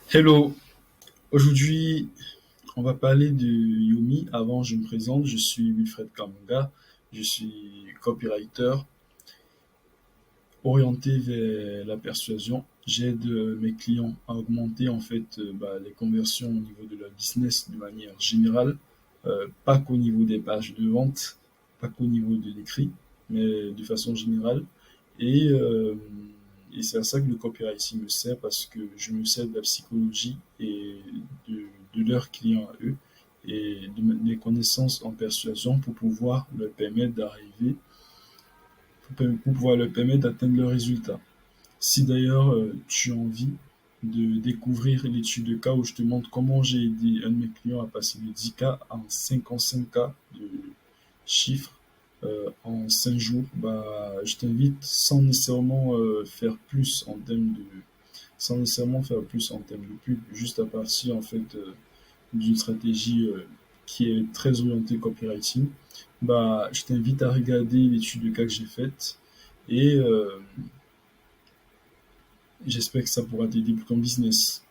Hello, aujourd'hui on va parler de Yumi. Avant je me présente, je suis Wilfred Kamunga, je suis copywriter orienté vers la persuasion. J'aide mes clients à augmenter les conversions au niveau de leur business de manière générale, pas qu'au niveau des pages de vente, pas qu'au niveau de l'écrit, mais de façon générale. Et, euh, et c'est à ça que le copywriting me sert parce que je me sers de la psychologie et de, de leurs clients à eux et de mes connaissances en persuasion pour pouvoir leur permettre d'arriver, pour pouvoir leur permettre d'atteindre leurs résultats. Si d'ailleurs tu as envie de découvrir l'étude de cas où je te montre comment j'ai aidé un de mes clients à passer de 10K en 55K de chiffres en 5 jours, bah, je t'invite sans nécessairement faire plus en termes de sans nécessairement faire plus en termes de pub, juste à partir d'une stratégie qui est très orientée copywriting, bah, je t'invite à regarder l'étude de cas que j'ai faite et j'espère que ça pourra t'aider pour ton business.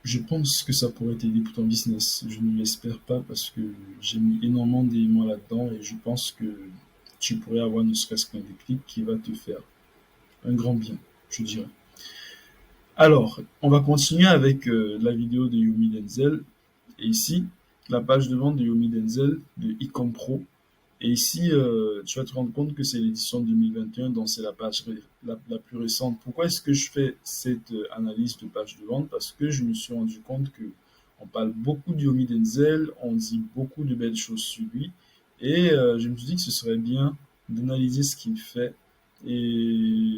Je pense que ça pourrait t'aider pour ton business. Je ne l'espère pas parce que j'ai mis énormément d'éléments là-dedans et je pense que tu pourrais avoir ne serait-ce qu'un déclic qui va te faire un grand bien, je dirais. Alors, on va continuer avec la vidéo de Yomi Denzel. Et ici, la page de vente de Yomi Denzel de Ecom Pro. Et ici, tu vas te rendre compte que c'est l'édition 2021, donc c'est la page la plus récente. Pourquoi est-ce que je fais cette analyse de page de vente? Parce que je me suis rendu compte que on parle beaucoup de Yomi Denzel, on dit beaucoup de belles choses sur lui, et je me suis dit que ce serait bien d'analyser ce qu'il fait. Et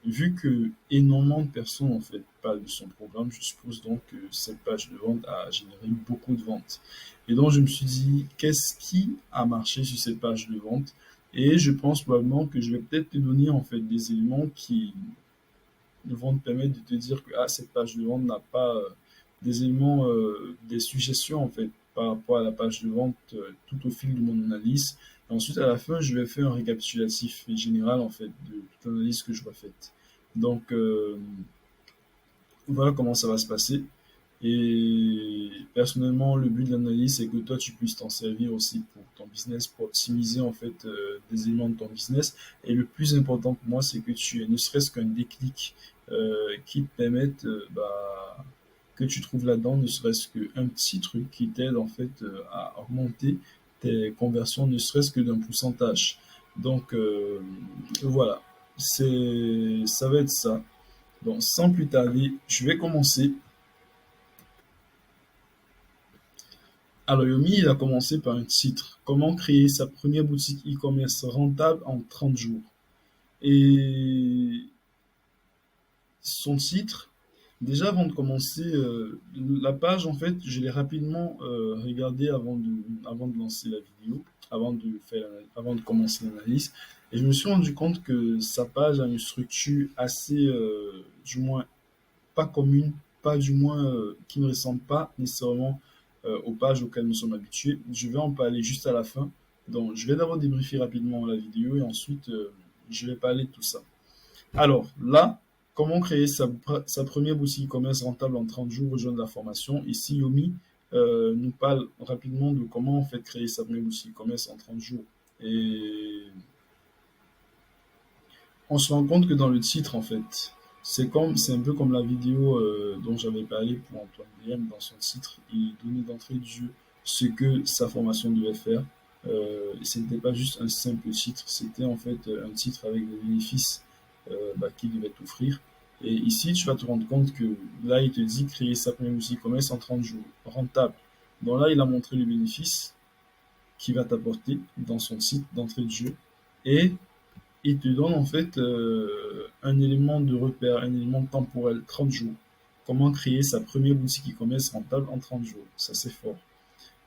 vu que énormément de personnes en fait parlent de son programme, je suppose donc que cette page de vente a généré beaucoup de ventes. Et donc, je me suis dit, qu'est-ce qui a marché sur cette page de vente? Et je pense probablement que je vais peut-être te donner en fait des éléments qui vont te permettre de te dire que ah, cette page de vente n'a pas des éléments, des suggestions en fait par rapport à la page de vente tout au fil de mon analyse. Et ensuite, à la fin, je vais faire un récapitulatif général en fait de toute l'analyse que j'aurai faite. Donc, voilà comment ça va se passer. Et personnellement, le but de l'analyse, c'est que toi, tu puisses t'en servir aussi pour ton business, pour optimiser en fait des éléments de ton business. Et le plus important pour moi, c'est que tu aies ne serait-ce qu'un déclic qui te permette, que tu trouves là-dedans, ne serait-ce qu'un petit truc qui t'aide en fait à augmenter tes conversions, ne serait-ce que d'un pourcentage. Donc voilà, ça va être ça. Donc sans plus tarder, je vais commencer. Alors, Yomi, il a commencé par un titre. Comment créer sa première boutique e-commerce rentable en 30 jours. Et son titre, déjà avant de commencer, la page, en fait, je l'ai rapidement regardée avant de lancer la vidéo, avant de commencer l'analyse. Et je me suis rendu compte que sa page a une structure assez, du moins, pas commune, pas du moins qui ne ressemble pas nécessairement aux pages auxquelles nous sommes habitués. Je vais en parler juste à la fin. Donc, je vais d'abord débriefer rapidement la vidéo et ensuite je vais parler de tout ça. Alors là, comment créer sa première boutique e-commerce rentable en 30 jours, rejoindre la formation. Ici, Yomi nous parle rapidement de comment on fait créer sa première boutique e-commerce en 30 jours. Et on se rend compte que dans le titre, en fait, c'est un peu comme la vidéo dont j'avais parlé pour Antoine DM dans son titre. Il donnait d'entrée de jeu ce que sa formation devait faire. Ce n'était pas juste un simple titre, c'était en fait un titre avec des bénéfices qu'il devait t'offrir. Et ici, tu vas te rendre compte que là, il te dit créer sa première boutique e-commerce en 30 jours, rentable. Donc là, il a montré le bénéfice qu'il va t'apporter dans son site d'entrée de jeu. Et il te donne en fait un élément de repère, un élément temporel, 30 jours. Comment créer sa première boutique e-commerce rentable en 30 jours. Ça, c'est fort.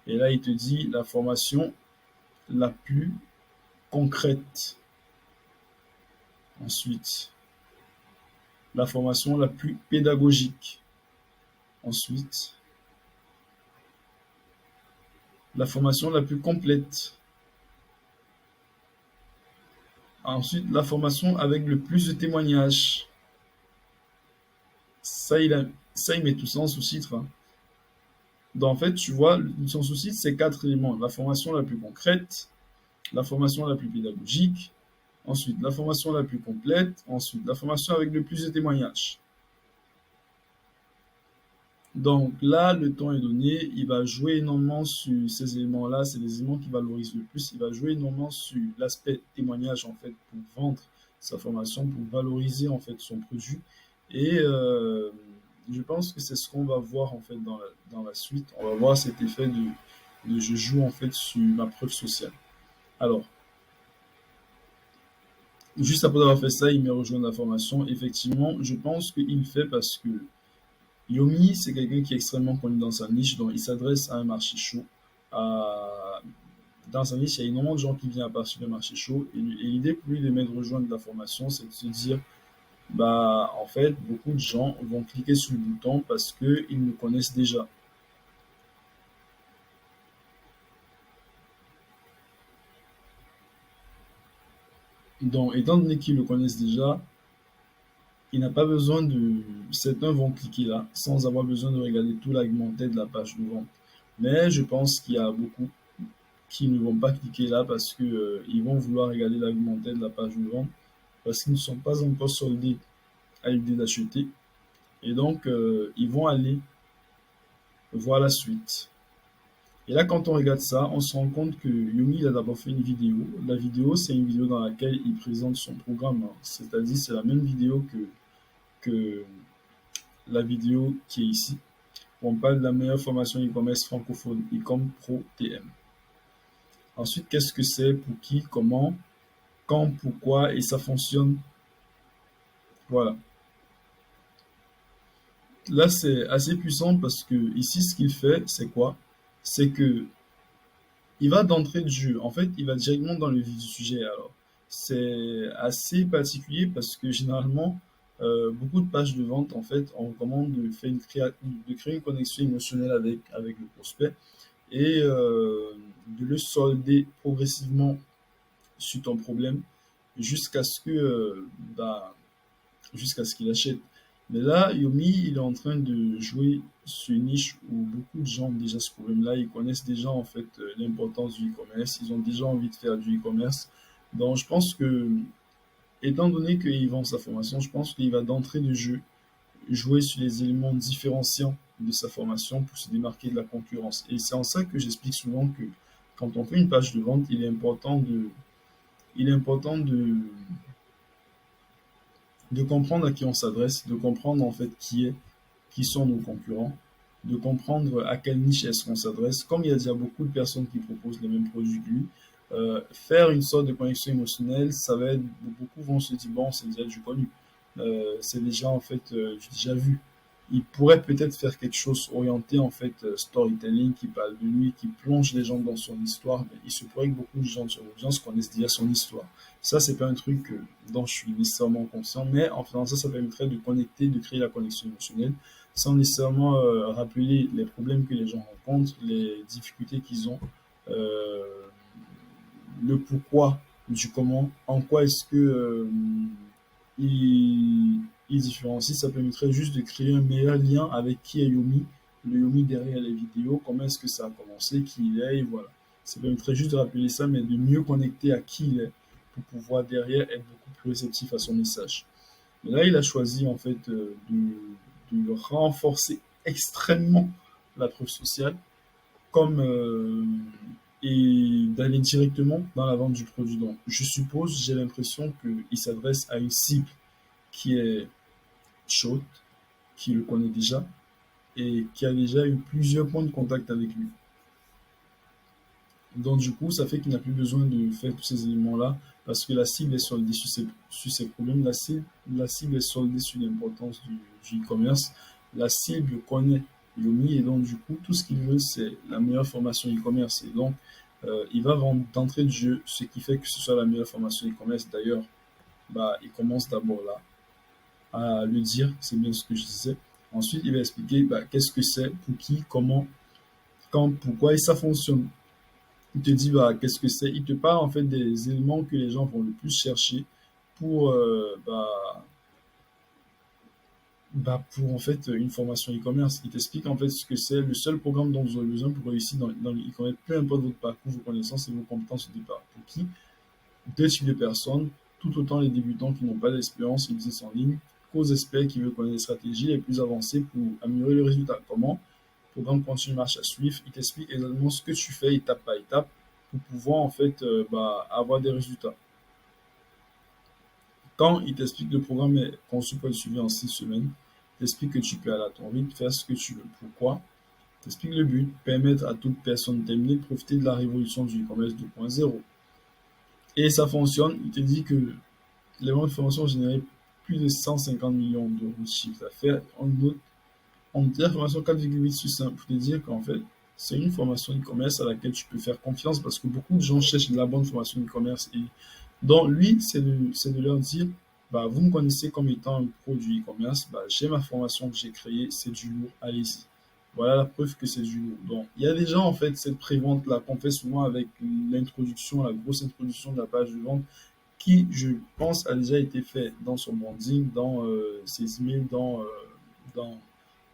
Et là, il te dit la formation la plus concrète. Ensuite, la formation la plus pédagogique. Ensuite, la formation la plus complète. Ensuite, la formation avec le plus de témoignages. Ça, il met tout ça en sous-titre, hein. Donc, en fait, tu vois, son sous-titre, c'est quatre éléments. La formation la plus concrète, la formation la plus pédagogique, ensuite la formation la plus complète, ensuite la formation avec le plus de témoignages. Donc là, le temps est donné, il va jouer énormément sur ces éléments-là, c'est les éléments qui valorisent le plus. Il va jouer énormément sur l'aspect témoignage en fait pour vendre sa formation, pour valoriser en fait son produit. Et je pense que c'est ce qu'on va voir en fait dans la suite. On va voir cet effet de je joue en fait sur ma preuve sociale. Alors, juste après avoir fait ça, il me rejoint la formation. Effectivement, je pense qu'il fait parce que Yomi, c'est quelqu'un qui est extrêmement connu dans sa niche, donc il s'adresse à un marché chaud. À- Dans sa niche, il y a énormément de gens qui viennent à partir du marché chaud. Et l'idée pour lui de mettre rejoindre la formation, c'est de se dire, bah, en fait, beaucoup de gens vont cliquer sur le bouton parce qu'ils nous connaissent déjà. Donc, étant donné qu'ils le connaissent déjà, il n'a pas besoin de... Certains vont cliquer là sans avoir besoin de regarder tout l'argumentaire de la page de vente. Mais je pense qu'il y a beaucoup qui ne vont pas cliquer là parce que ils vont vouloir regarder l'argumentaire de la page de vente parce qu'ils ne sont pas encore soldés à l'idée d'acheter. Et donc, ils vont aller voir la suite. Et là, quand on regarde ça, on se rend compte que Yumi il a d'abord fait une vidéo. La vidéo, c'est une vidéo dans laquelle il présente son programme, hein. C'est-à-dire, c'est la même vidéo que la vidéo qui est ici. On parle de la meilleure formation e-commerce francophone, Ecom Pro TM. Ensuite, qu'est-ce que c'est, pour qui, comment, quand, pourquoi, et ça fonctionne. Voilà. Là, c'est assez puissant parce que ici, ce qu'il fait, c'est quoi? C'est que il va d'entrée de jeu. En fait, il va directement dans le vif du sujet. Alors, c'est assez particulier parce que généralement, beaucoup de pages de vente, en fait, on recommande de créer une connexion émotionnelle avec le prospect et de le solder progressivement sur ton problème jusqu'à ce que, bah, jusqu'à ce qu'il achète. Mais là, Yomi, il est en train de jouer sur une niche où beaucoup de gens ont déjà ce problème-là. Ils connaissent déjà en fait l'importance du e-commerce. Ils ont déjà envie de faire du e-commerce. Donc, je pense que, étant donné qu'il vend sa formation, je pense qu'il va d'entrée de jeu jouer sur les éléments différenciants de sa formation pour se démarquer de la concurrence. Et c'est en ça que j'explique souvent que quand on fait une page de vente, il est important de comprendre à qui on s'adresse, de comprendre en fait qui sont nos concurrents, de comprendre à quelle niche est-ce qu'on s'adresse. Comme il y a déjà beaucoup de personnes qui proposent les mêmes produits que lui, faire une sorte de connexion émotionnelle, ça va être, beaucoup vont se dire, bon, c'est déjà du connu. C'est déjà, en fait, j'ai déjà vu. Il pourrait peut-être faire quelque chose orienté, en fait, storytelling, qui parle de lui, qui plonge les gens dans son histoire, mais il se pourrait que beaucoup de gens de son audience connaissent déjà son histoire. Ça, c'est pas un truc dont je suis nécessairement conscient, mais en faisant ça, ça permettrait de connecter, de créer la connexion émotionnelle, sans nécessairement rappeler les problèmes que les gens rencontrent, les difficultés qu'ils ont, euh, le pourquoi du comment, en quoi est-ce que il différencie. Ça permettrait juste de créer un meilleur lien avec qui est Yomi, le Yomi derrière les vidéos, comment est-ce que ça a commencé, qui il est, et voilà. Ça permettrait juste de rappeler ça, mais de mieux connecter à qui il est pour pouvoir derrière être beaucoup plus réceptif à son message. Mais là, il a choisi en fait de renforcer extrêmement la preuve sociale comme et d'aller directement dans la vente du produit. Donc, je suppose, j'ai l'impression qu'il s'adresse à une cible qui est chaude, qui le connaît déjà et qui a déjà eu plusieurs points de contact avec lui. Donc, du coup, ça fait qu'il n'a plus besoin de faire tous ces éléments-là parce que la cible est soldée sur ses problèmes, la cible est soldée sur l'importance du e-commerce, la cible connaît Yomi et donc, du coup, tout ce qu'il veut, c'est la meilleure formation e-commerce. Et donc, il va vendre d'entrée de jeu, ce qui fait que ce soit la meilleure formation e-commerce. D'ailleurs, bah, il commence d'abord là à le dire, c'est bien ce que je disais. Ensuite, il va expliquer bah, qu'est-ce que c'est, pour qui, comment, quand, pourquoi et ça fonctionne. Il te dit bah, qu'est-ce que c'est. Il te parle en fait des éléments que les gens vont le plus chercher pour Bah, pour en fait une formation e-commerce, il t'explique en fait ce que c'est le seul programme dont vous avez besoin pour réussir dans le e-commerce, peu importe votre parcours, vos connaissances et vos compétences au départ. Pour qui? Deux types de personnes, tout autant les débutants qui n'ont pas d'expérience en business en ligne, qu'aux experts qui veulent connaître les stratégies les plus avancées pour améliorer le résultat. Comment? Programme continu marche à suivre, il t'explique exactement ce que tu fais étape par étape pour pouvoir en fait avoir des résultats. Quand il t'explique le programme est conçu pour être suivi en 6 semaines, il t'explique que tu peux aller à ton rythme, faire ce que tu veux. Pourquoi? Il t'explique le but, permettre à toute personne terminée de profiter de la révolution du e-commerce 2.0. Et ça fonctionne, il te dit que les ventes de formation ont généré plus de 150 millions d'euros de chiffre d'affaires. On dit la formation 4,8 sur 5 pour te dire qu'en fait, c'est une formation e-commerce à laquelle tu peux faire confiance parce que beaucoup de gens cherchent la bonne formation e-commerce et donc lui, c'est de leur dire, bah, vous me connaissez comme étant un pro du e-commerce, bah, j'ai ma formation que j'ai créée, c'est du lourd, allez-y. Voilà la preuve que c'est du lourd. Donc, il y a déjà en fait cette prévente-là qu'on fait souvent avec l'introduction, la grosse introduction de la page de vente qui, je pense, a déjà été fait dans son branding, dans ses emails, dans,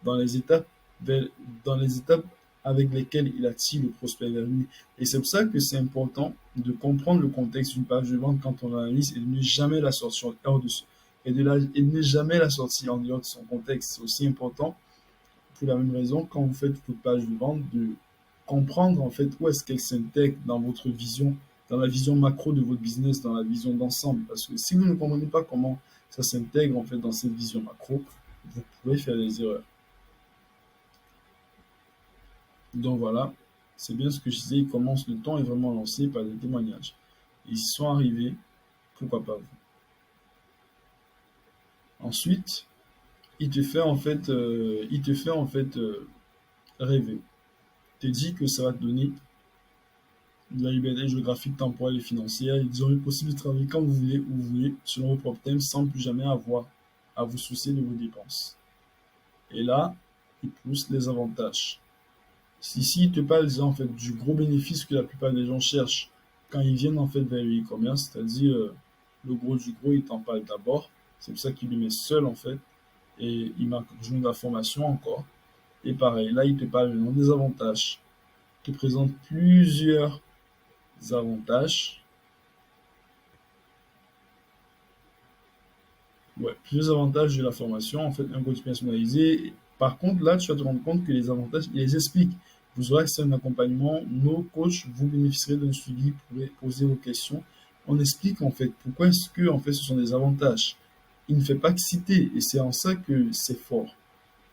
dans les étapes, vers- dans les étapes avec lesquelles il attire le prospect vers lui. Et c'est pour ça que c'est important de comprendre le contexte d'une page de vente quand on l'analyse et de ne jamais la sortir en hors de et de ne jamais la sortir en dehors de son contexte. C'est aussi important pour la même raison quand vous faites votre page de vente de comprendre en fait où est-ce qu'elle s'intègre dans votre vision, dans la vision macro de votre business, dans la vision d'ensemble. Parce que si vous ne comprenez pas comment ça s'intègre en fait dans cette vision macro, vous pouvez faire des erreurs. Donc voilà, c'est bien ce que je disais, il commence, le temps est vraiment lancé par des témoignages. Ils y sont arrivés, pourquoi pas vous. Ensuite, il te fait en fait rêver. Il te dit que ça va te donner de la liberté géographique, temporelle et financière. Ils ont une possibilité de travailler quand vous voulez, où vous voulez, selon vos propres thèmes, sans plus jamais avoir à vous soucier de vos dépenses. Et là, il pousse les avantages. Ici, il te parle en fait du gros bénéfice que la plupart des gens cherchent quand ils viennent en fait vers le e-commerce, c'est-à-dire le gros du gros, il t'en parle d'abord. C'est pour ça qu'il le met seul en fait et il marque joint de la formation encore. Et pareil, là, il te parle maintenant des avantages. Il te présente plusieurs avantages. Ouais, plusieurs avantages de la formation, en fait, un coach personnalisé. Par contre, là, tu vas te rendre compte que les avantages, il les explique. Vous aurez accès à un accompagnement, nos coachs, vous bénéficierez d'un suivi, vous pourrez poser vos questions. On explique, en fait, pourquoi est-ce que, en fait, ce sont des avantages. Il ne fait pas que citer, et c'est en ça que c'est fort.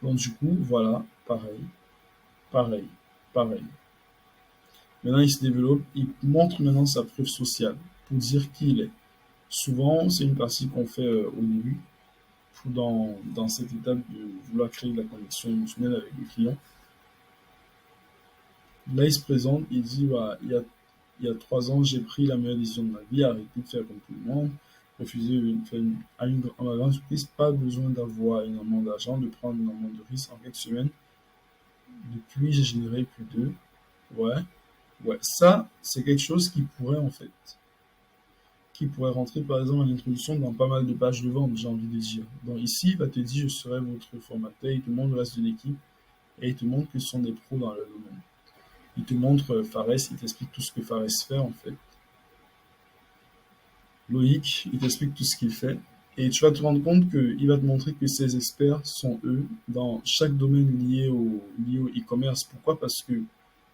Donc, du coup, voilà, pareil, pareil, pareil. Maintenant, il se développe, il montre maintenant sa preuve sociale pour dire qui il est. Souvent, c'est une partie qu'on fait au début, dans cette étape de vouloir créer de la connexion émotionnelle avec le client. Là, il se présente, il dit bah, il y a 3 ans, j'ai pris la meilleure décision de ma vie, arrêter de faire comme tout le monde, refuser de faire à ma grande surprise, pas besoin d'avoir énormément d'argent, de prendre énormément de risques en quelques semaines. Depuis, j'ai généré plus de. Ouais, ouais, ça, c'est quelque chose qui pourrait rentrer par exemple en introduction dans pas mal de pages de vente, j'ai envie de dire. Donc ici, il va te dire, je serai votre formateur, il te montre le reste de l'équipe et il te montre que ce sont des pros dans le domaine. Il te montre Fares, il t'explique tout ce que Fares fait en fait. Loïc, il t'explique tout ce qu'il fait. Et tu vas te rendre compte qu'il va te montrer que ces experts sont eux dans chaque domaine lié au e-commerce. Pourquoi? Parce que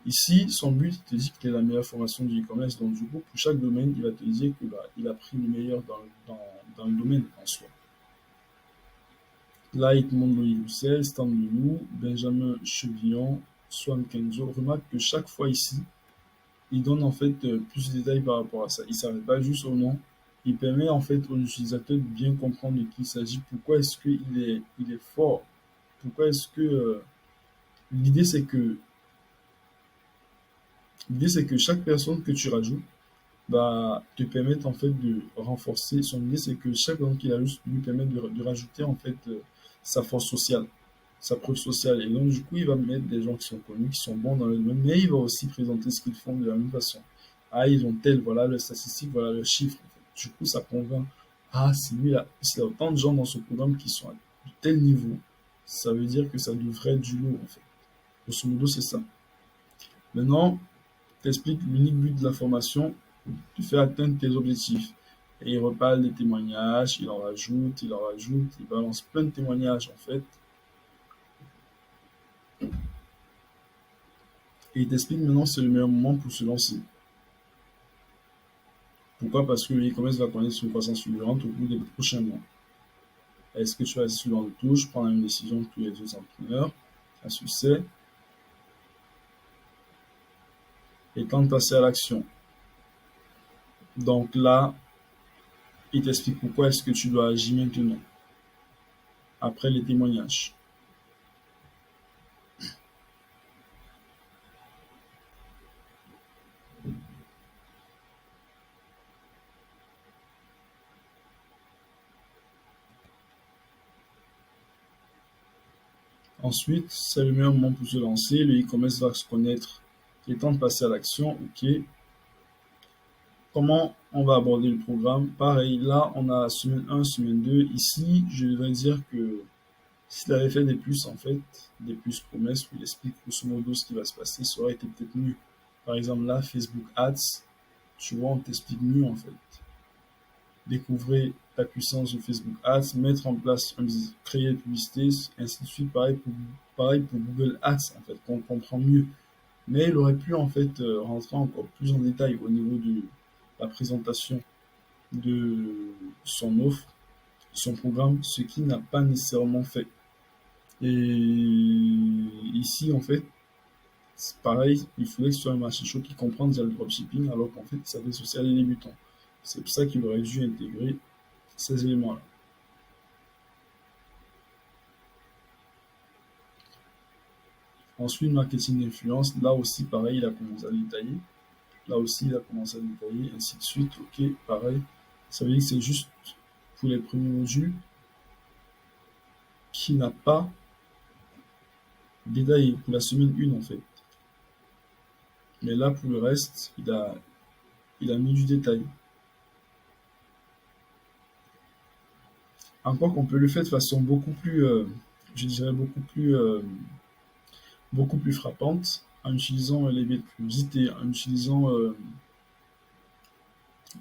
ici, son but, il te dit qu'il est la meilleure formation du e-commerce. Donc, du coup, pour chaque domaine, il va te dire que bah, il a pris le meilleur dans le domaine en soi. Là, il te montre Loïc Roussel, Stan Leloup, Benjamin Chevillon, Swan Kenzo. Remarque que chaque fois ici, il donne en fait plus de détails par rapport à ça. Il ne s'arrête pas juste au nom. Il permet en fait aux utilisateurs de bien comprendre de qui il s'agit. Pourquoi est-ce qu'il est fort? Pourquoi est-ce que l'idée c'est que l'idée c'est que chaque personne que tu rajoutes bah, te permette en fait de renforcer. Son idée c'est que chaque personne qu'il ajoute lui permette de rajouter en fait sa force sociale, sa preuve sociale. Et donc du coup il va mettre des gens qui sont connus, qui sont bons dans le domaine, mais il va aussi présenter ce qu'ils font de la même façon. Ah, ils ont tel, voilà leurs statistiques, voilà leurs chiffres. En fait. Du coup, ça convainc. Ah, c'est lui là. Il y a autant de gens dans ce programme qui sont tel niveau, ça veut dire que ça devrait être du lourd, en fait. Grosso modo, c'est ça. Maintenant, t'expliques l'unique but de la formation, tu fais atteindre tes objectifs. Et il reparle des témoignages, il en rajoute, il balance plein de témoignages, en fait. Et il t'explique maintenant que c'est le meilleur moment pour se lancer. Pourquoi? Parce que l'e-commerce va connaître une croissance fulgurante au cours des prochains mois. Est-ce que tu vas suivre le touche, prendre une décision que tous les deux entrepreneurs à succès et temps de passer à l'action. Donc là, il t'explique pourquoi est-ce que tu dois agir maintenant, après les témoignages. Ensuite, c'est le meilleur moment pour se lancer. Le e-commerce va se connaître. Il est temps de passer à l'action. OK. Comment on va aborder le programme? Pareil, là, on a semaine 1, semaine 2. Ici, je devrais dire que s'il avait fait des plus, en fait, des plus promesses, où il explique grosso modo ce qui va se passer, ça aurait été peut-être mieux. Par exemple, là, Facebook Ads, tu vois, on t'explique mieux, en fait. Découvrez la puissance de Facebook Ads, mettre en place, créer des publicités, ainsi de suite. Pareil pour Google Ads, en fait, qu'on comprend mieux. Mais il aurait pu, en fait, rentrer encore plus en détail au niveau de la présentation de son offre, son programme, ce qu'il n'a pas nécessairement fait. Et ici, en fait, c'est pareil, il faudrait que ce soit un marché chaud qui comprenne déjà le dropshipping, alors qu'en fait, ça s'adresse aussi à des débutants. C'est pour ça qu'il aurait dû intégrer ces éléments-là. Ensuite, marketing d'influence, là aussi, pareil, il a commencé à détailler. Là aussi, il a commencé à détailler, ainsi de suite. Ok, pareil. Ça veut dire que c'est juste pour les premiers modules qui n'a pas détaillé, pour la semaine 1 en fait. Mais là, pour le reste, il a mis du détail. Encore qu'on peut le faire de façon beaucoup plus, je dirais beaucoup plus frappante, en utilisant les biais de curiosité, en utilisant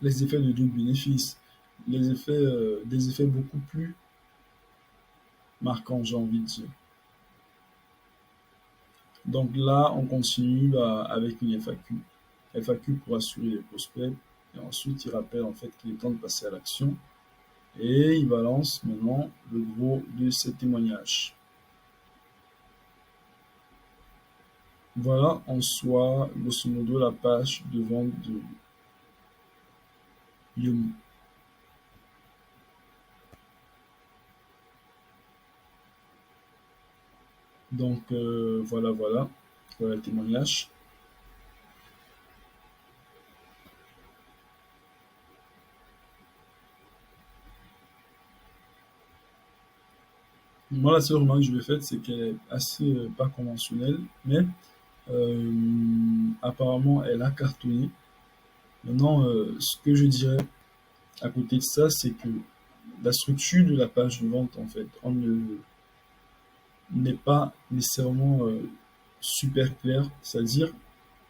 les effets de double bénéfice, des effets beaucoup plus marquants, j'ai envie de dire. Donc là, on continue avec une FAQ. FAQ pour assurer les prospects. Et ensuite, il rappelle en fait qu'il est temps de passer à l'action. Et il balance maintenant le gros de ces témoignages. Voilà en soi, grosso modo, la page de vente de Yomi. Donc voilà le témoignage. Moi, la seule remarque que je lui ai faite, c'est qu'elle est assez pas conventionnelle, mais apparemment, elle a cartonné. Maintenant, ce que je dirais à côté de ça, c'est que la structure de la page de vente, en fait, on ne n'est pas nécessairement super clair. C'est-à-dire,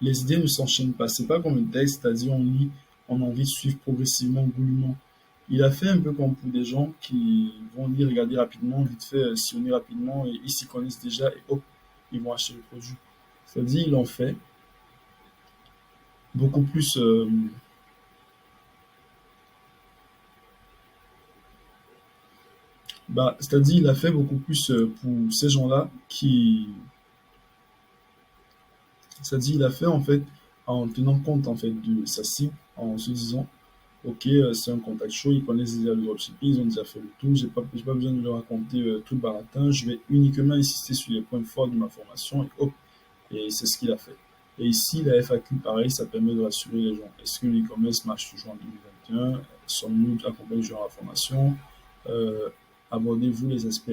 les idées ne s'enchaînent pas. C'est pas comme un texte, c'est-à-dire on lit, on a envie de suivre progressivement, goulûment. Il a fait un peu comme pour des gens qui vont lire, regarder rapidement, vite fait, sillonner rapidement, et ils s'y connaissent déjà, et hop, ils vont acheter le produit. C'est-à-dire, il en fait beaucoup plus, c'est-à-dire, il a fait beaucoup plus pour ces gens-là qui, c'est-à-dire, il a fait en fait en tenant compte en fait de sa cible, en se disant, ok, c'est un contact chaud, ils connaissent déjà le dropshipping, ils ont déjà fait le tour, j'ai pas besoin de leur raconter tout le baratin, je vais uniquement insister sur les points forts de ma formation et hop, et c'est ce qu'il a fait. Et ici, la FAQ, pareil, ça permet de rassurer les gens. Est-ce que l'e-commerce marche toujours en 2021? Sommes-nous accompagnés durant la formation? Euh, Abordez-vous les aspects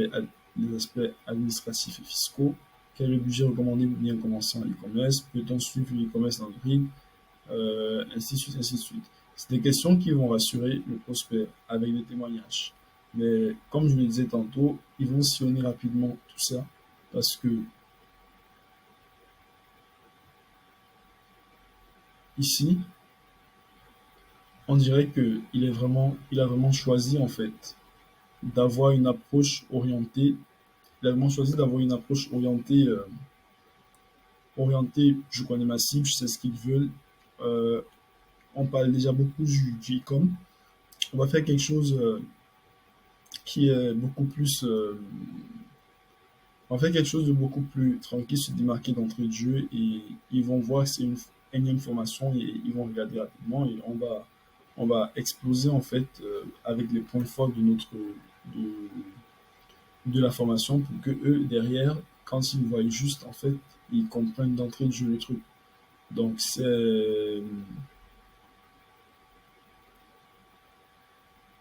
administratifs et fiscaux? Quel est le budget recommandé pour bien commencer en e-commerce? Peut-on suivre l'e-commerce dans le grid? Ainsi de suite, ainsi de suite. C'est des questions qui vont rassurer le prospect avec des témoignages. Mais comme je le disais tantôt, ils vont sillonner rapidement tout ça parce que ici, on dirait il a vraiment choisi en fait d'avoir une approche orientée. Il a vraiment choisi d'avoir une approche orientée. Je connais ma cible, je sais ce qu'ils veulent. Euh, on parle déjà beaucoup du e-com. On va faire quelque chose qui est beaucoup plus. On va faire quelque chose de beaucoup plus tranquille, se démarquer d'entrée de jeu et ils vont voir que c'est une énième formation et ils vont regarder rapidement et on va exploser en fait avec les points forts de, de la formation pour que eux derrière, quand ils voient juste en fait, ils comprennent d'entrée de jeu le truc. Donc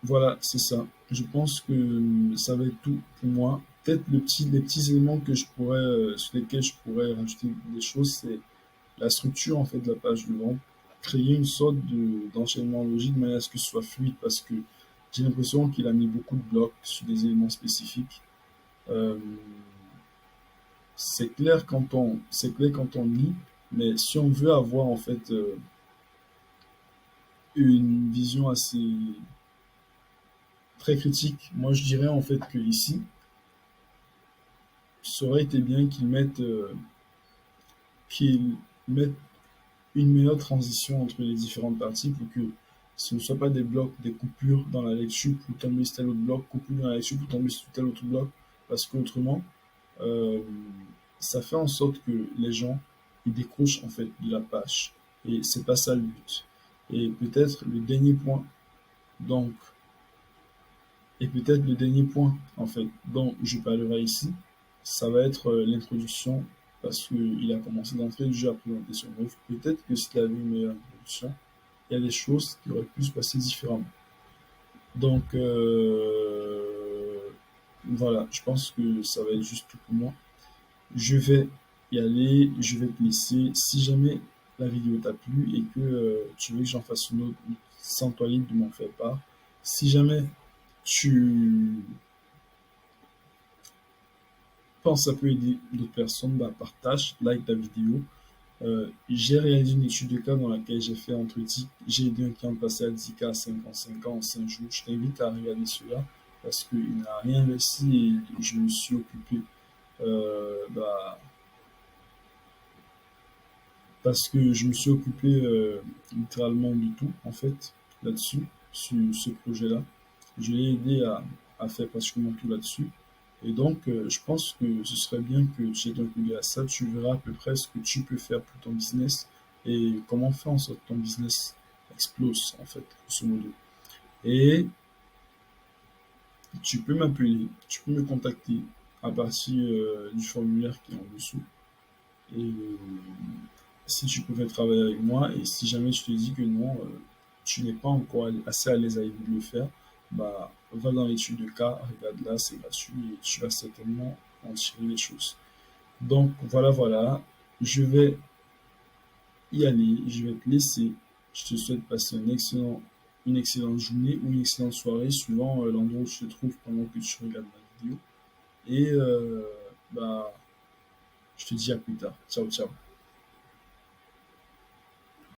voilà, c'est ça. Je pense que ça va être tout pour moi. Peut-être les petits éléments que sur lesquels je pourrais rajouter des choses, c'est la structure en fait de la page de vente, créer une sorte d'enchaînement logique de manière à ce que ce soit fluide parce que j'ai l'impression qu'il a mis beaucoup de blocs sur des éléments spécifiques. Euh, c'est clair quand on lit, mais si on veut avoir en fait une vision assez très critique, moi je dirais en fait que ici, ça aurait été bien qu'ils mettent une meilleure transition entre les différentes parties pour que ce ne soit pas des blocs, des coupures dans la lecture pour tomber sur tel autre bloc, coupure dans la lecture pour tomber sur tel autre bloc, parce qu'autrement, euh, ça fait en sorte que les gens ils décrochent en fait de la page. Et c'est pas ça le but. Et peut-être le dernier point, donc, et peut-être le dernier point en fait dont je parlerai ici, ça va être l'introduction parce qu'il a commencé d'entrée du jeu à présenter son œuvre. Peut-être que s'il avait une meilleure introduction, il y a des choses qui auraient pu se passer différemment. Donc voilà, je pense que ça va être juste tout pour moi. Je vais y aller, je vais te laisser. Si jamais la vidéo t'a plu et que tu veux que j'en fasse une autre, sans toi libre de m'en faire part. Si jamais tu penses que ça peut aider d'autres personnes, bah, partage, like la vidéo. J'ai réalisé une étude de cas dans laquelle j'ai aidé un client de passer à 10K à 55 ans en 5 jours. Je t'invite à regarder cela parce qu'il n'a rien investi et je me suis occupé bah, parce que je me suis occupé littéralement du tout en fait là-dessus, sur ce projet-là. Je l'ai aidé à faire pratiquement tout là-dessus. Et donc, je pense que ce serait bien que tu aies un coup d'œil à ça. Tu verras à peu près ce que tu peux faire pour ton business et comment faire en sorte que ton business explose, en fait, grosso modo. Et tu peux m'appeler, tu peux me contacter à partir du formulaire qui est en dessous. Et si tu pouvais travailler avec moi, et si jamais je te dis que non, tu n'es pas encore assez à l'aise à l'idée de le faire, bah, va dans l'étude de cas, regarde là, c'est gratuit et tu vas certainement en tirer les choses. Donc voilà, voilà, je vais y aller, je vais te laisser. Je te souhaite passer une excellente journée ou une excellente soirée, suivant l'endroit où tu te trouves pendant que tu regardes ma vidéo. Et bah, je te dis à plus tard. Ciao, ciao.